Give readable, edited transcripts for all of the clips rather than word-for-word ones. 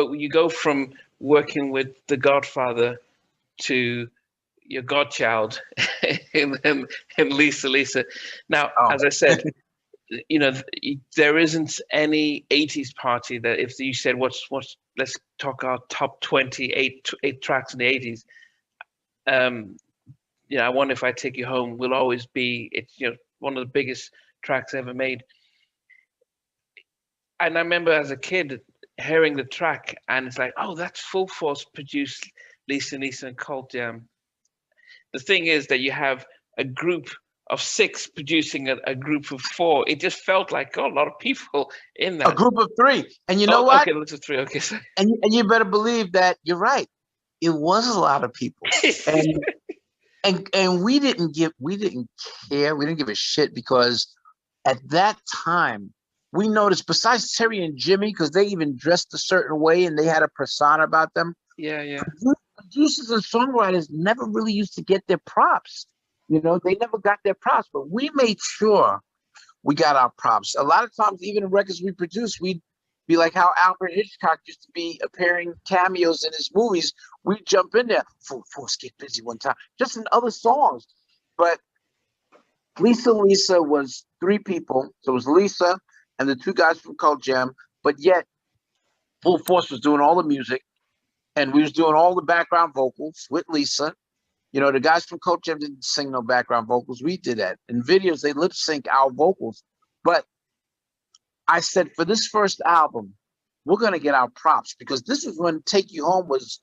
but you go from working with the Godfather to your godchild in Lisa. Now, Oh. as I said, there isn't any 80s party that if you said what's let's talk our top 28 tracks in the 80s. I Wonder If I Take You Home will always be, it's one of the biggest tracks ever made. And I remember as a kid hearing the track, and it's like, oh, that's Full Force produced Lisa and Cult Jam. The thing is that you have a group of 6 producing a group of 4. It just felt like a lot of people in that. A group of 3. And you know what? Okay, let's do 3. Okay, sorry. And you better believe that you're right. It was a lot of people. And we didn't care. We didn't give a shit, because at that time we noticed, besides Terry and Jimmy, because they even dressed a certain way and they had a persona about them. Yeah. Producers and songwriters never really used to get their props. They never got their props, but we made sure we got our props. A lot of times, even in records we produced, we'd be like how Alfred Hitchcock used to be appearing cameos in his movies. We'd jump in there, Full Force, Get Busy one time, just in other songs. But Lisa was 3 people. So it was Lisa and the 2 guys from Cult Jam, but yet Full Force was doing all the music, and we was doing all the background vocals with Lisa. The guys from Cult Jam didn't sing no background vocals. We did that. In videos, they lip sync our vocals. But I said, for this first album, we're going to get our props, because this is when Take You Home was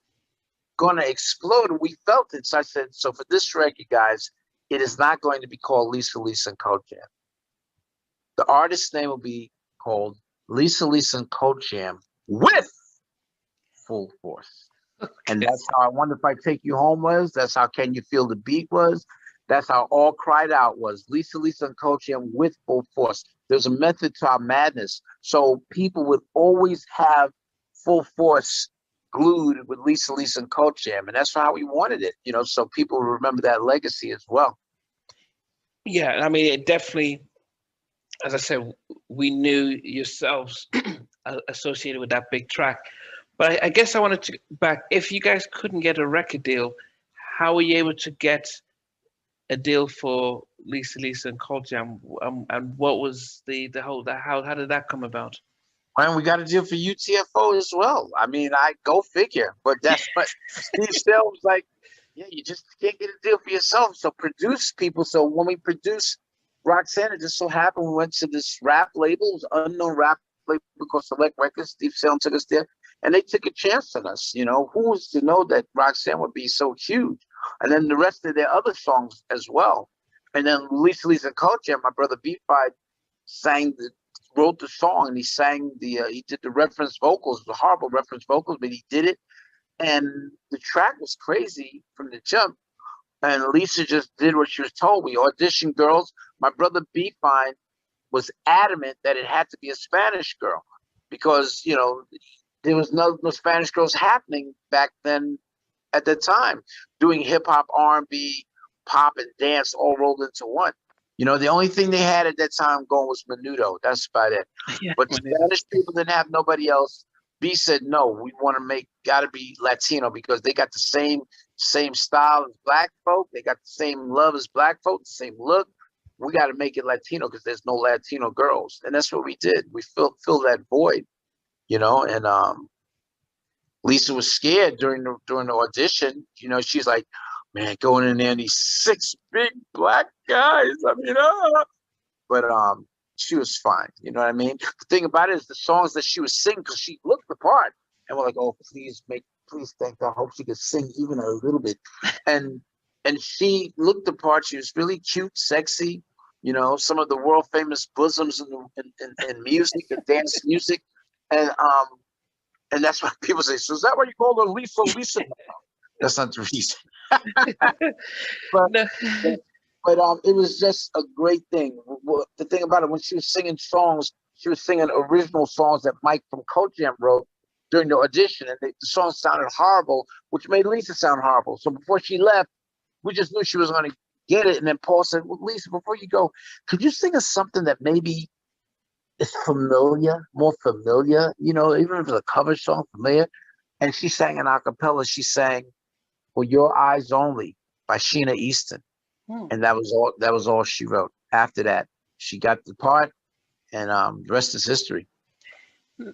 going to explode, and we felt it. So I said, so for this record, guys, it is not going to be called Lisa and Cult Jam. The artist's name will be called Lisa and Cult Jam with Full Force. Okay. And that's how I Wonder If I Take You Home was. That's how Can You Feel the Beat was. That's how All Cried Out was. Lisa and Cult Jam with Full Force. There's a method to our madness. So people would always have Full Force glued with Lisa and Cult Jam. And that's how we wanted it, so people remember that legacy as well. Yeah, I mean, it definitely, as I said, we knew yourselves associated with that big track. But I guess I wanted to back, if you guys couldn't get a record deal, how were you able to get a deal for Lisa and Cult Jam? And what was how did that come about? And we got a deal for UTFO as well. I mean, go figure. But that's what Steve Sell was like, yeah, you just can't get a deal for yourself. So produce people. So when we produced Roxanne, it just so happened we went to this rap label, it was an unknown rap label called Select Records. Steve Sell took us there, and they took a chance on us. Who was to know that Roxanne would be so huge? And then the rest of their other songs as well. And then Lisa and Cult Jam, my brother B-Fi wrote the song, and he sang he did the reference vocals, the horrible reference vocals, but he did it. And the track was crazy from the jump. And Lisa just did what she was told. We auditioned girls. My brother B-Fi was adamant that it had to be a Spanish girl, because, there was no Spanish girls happening back then at that time, doing hip hop, R&B, pop, and dance all rolled into one. The only thing they had at that time going was Menudo. That's about it. Yeah. But Spanish people didn't have nobody else. B said, no, we want to gotta be Latino, because they got the same style as black folk. They got the same love as black folk, the same look. We got to make it Latino, because there's no Latino girls. And that's what we did. We fill that void, and Lisa was scared during the audition. She's like, man, going in there and these 6 big black guys. I mean, but she was fine. You know what I mean? The thing about it is the songs that she was singing, because she looked the part, and we're like, oh, please thank God, hope she could sing even a little bit. And she looked the part. She was really cute, sexy. Some of the world famous bosoms in music, and dance music, and that's why people say, so is that why you call her Lisa? That's not the reason. But it was just a great thing. The thing about it, when she was singing songs, she was singing original songs that Mike from Cult Jam wrote during the audition, and the songs sounded horrible, which made Lisa sound horrible. So before she left, we just knew she was going to get it. And then Paul said, well, Lisa, before you go, could you sing us something that maybe it's familiar, more familiar, even if it's a cover song, familiar. And she sang an a cappella. She sang "For Your Eyes Only" by Sheena Easton, Hmm. and that was all. That was all she wrote. After that, she got the part, and the rest is history.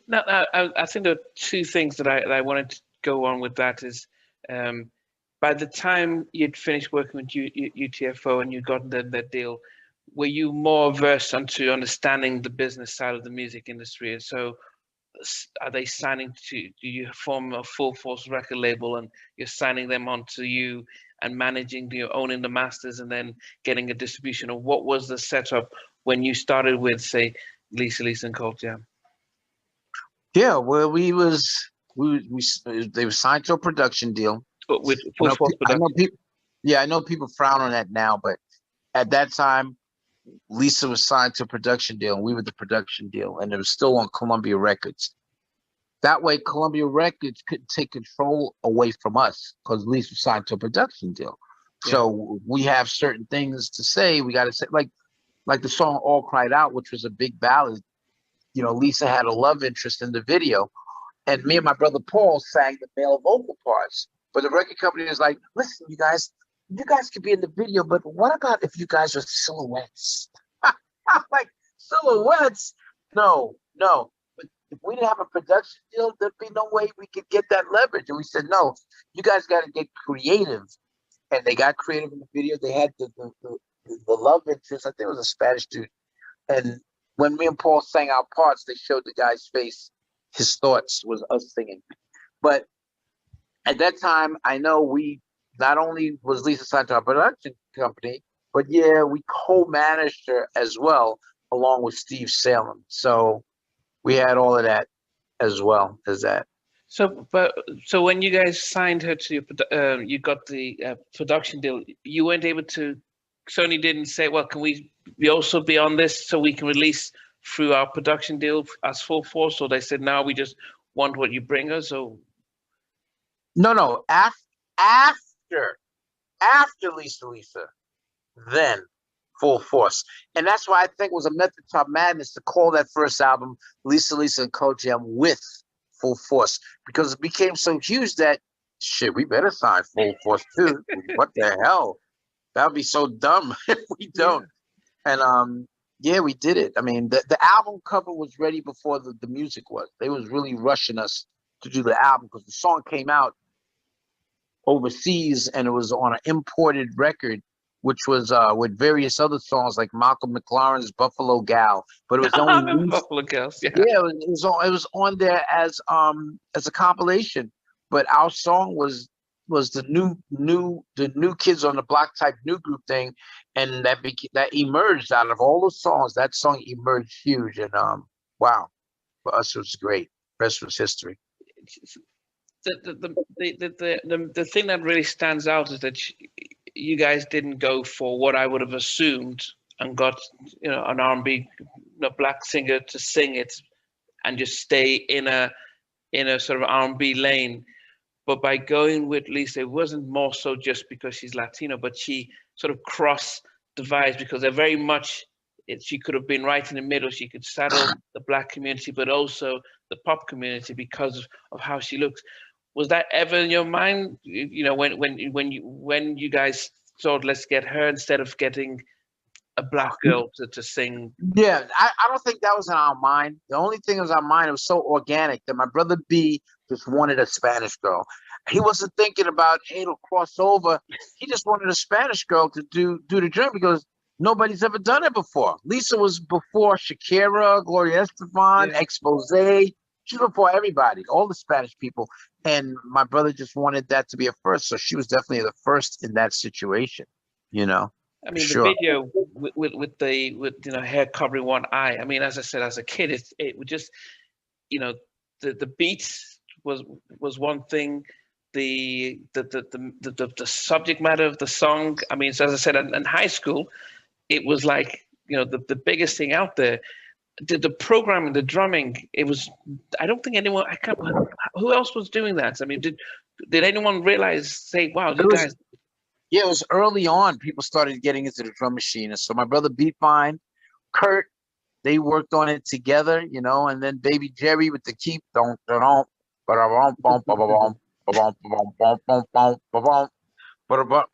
Now, I think there are two things that I wanted to go on with that is, by the time you'd finished working with UTFO and you got the deal, were you more versed onto understanding the business side of the music industry? And so, are they signing to? Do you form a full force record label and you're signing them onto you and managing, owning the masters and then getting a distribution? Or what was the setup when you started with, say, Lisa and Colt Jam? Yeah, well, they were signed to a production deal. But with I full know, force I know production. people. Yeah, I know people frown on that now, but at that time, Lisa was signed to a production deal, and we were the production deal, and it was still on Columbia Records. That way, Columbia Records couldn't take control away from us because Lisa was signed to a production deal. Yeah. So we have certain things to say. We got to say, like the song "All Cried Out," which was a big ballad. Lisa had a love interest in the video, and me and my brother Paul sang the male vocal parts. But the record company was like, "Listen, you guys could be in the video, but what about if you guys are silhouettes?" I'm like, "Silhouettes? No, no." But if we didn't have a production deal, there'd be no way we could get that leverage. And we said, "No, you guys got to get creative." And they got creative in the video. They had the love interest. I think it was a Spanish dude. And when me and Paul sang our parts, they showed the guy's face. His thoughts was us singing. But at that time, I know we not only was Lisa signed to our production company, but yeah, we co-managed her as well, along with Steve Salem. So we had all of that as well as that. So when you guys signed her to you got the production deal. You weren't able to. Sony didn't say, "Well, can we also be on this so we can release through our production deal as full force?" Or they said, "No, we just want what you bring us." So No. After Lisa, then full force. And that's why I think it was a method to our madness to call that first album Lisa and Colt Jam with full force, because it became so huge that shit, we better sign full force too. What the hell? That would be so dumb if we don't. And yeah, we did it. I mean, the album cover was ready before the music was. They was really rushing us to do the album because the song came out overseas and it was on an imported record, which was with various other songs like Malcolm McLaren's "Buffalo Gal," but it was I only remember Buffalo Girls. Yeah. yeah, it was on there as a compilation, but our song was the new Kids on the Block type new group thing, and that emerged out of all the songs. That song emerged huge, and wow, for us it was great. Rest was history. The thing that really stands out is that you guys didn't go for what I would have assumed and got an R&B black singer to sing it and just stay in a sort of R&B lane. But by going with Lisa, it wasn't more so just because she's Latino, but she sort of crossed divides because they're very much. She could have been right in the middle. She could saddle the black community, but also the pop community because of how she looks. Was that ever in your mind? When you guys thought, let's get her instead of getting a black girl to sing. Yeah, I don't think that was in our mind. The only thing that was in our mind, it was so organic that my brother B just wanted a Spanish girl. He wasn't thinking about, hey, it'll cross over. He just wanted a Spanish girl to do the dream because nobody's ever done it before. Lisa was before Shakira, Gloria Estefan, Expose. She's before everybody, all the Spanish people. And my brother just wanted that to be a first. So she was definitely the first in that situation, I mean, the sure. video with hair covering one eye. I mean, as I said, as a kid, it would just the beats was one thing. The subject matter of the song. I mean, so as I said, in high school, it was like the biggest thing out there. The programming, the drumming, it was. I don't think anyone. I can't. Who else was doing that? I mean, did anyone realize? Say, wow, these guys. Yeah, it was early on. People started getting into the drum machine, and so my brother Beat Fine, Kurt, they worked on it together, you know, and then Baby Jerry with the keep don't don't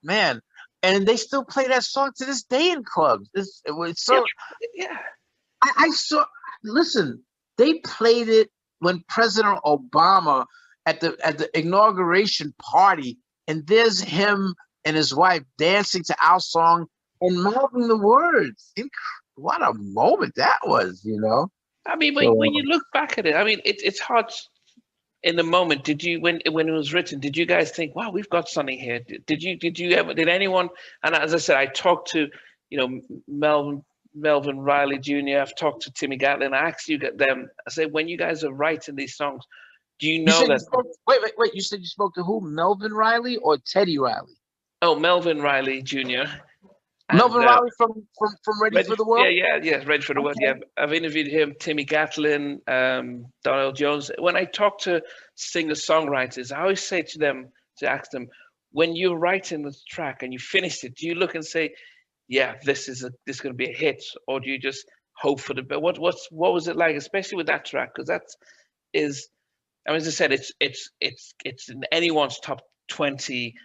man, and they still play that song to this day in clubs. It was so Yeah. I saw. Listen, they played it when President Obama at the inauguration party, and there's him and his wife dancing to our song and mouthing the words. What a moment that was, you know. I mean, So, when you look back at it, I mean, it's hard in the moment. Did you when it was written? Did you guys think, "Wow, we've got something here"? Did you ever? Did anyone? And as I said, I talked to, you know, Melvin Riley Jr. I've talked to Timmy Gatlin. I asked you them. I said, when you guys are writing these songs, do you you know said that? wait. You said you spoke to who? Melvin Riley or Teddy Riley? Oh, Melvin Riley Jr. and Melvin Riley from Ready Ready, for the World. yeah, Ready for the World. Yeah, I've interviewed him, Timmy Gatlin, Donald Jones. When I talk to singer-songwriters, I always say to them, to ask them, when you're writing this track and you finish it, do you look and say, yeah, this is going to be a hit, or do you just hope for the best? What was it like, especially with that track? Because that is, I mean, as I said, it's in anyone's top 20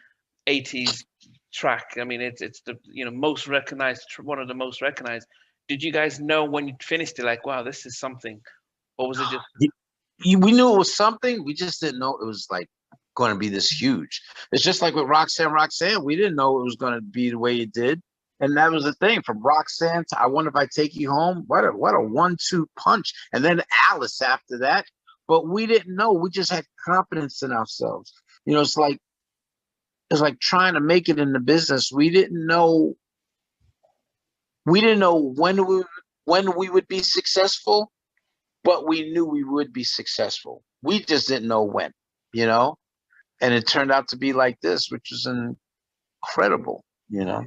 80s track. I mean, it's the most recognized, one of the most recognized. Did you guys know when you finished it, like, wow, this is something, or was it just? We knew it was something. We just didn't know it was like going to be this huge. It's just like with Roxanne. We didn't know it was going to be the way it did, and that was the thing. From Roxanne to I Wonder If I Take You Home. What a 1-2 punch, and then Alice after that. But we didn't know. We just had confidence in ourselves. You know, it's like trying to make it in the business. We didn't know when we would be successful, but we knew we would be successful. We just didn't know when, you know? And it turned out to be like this, which was incredible, you know?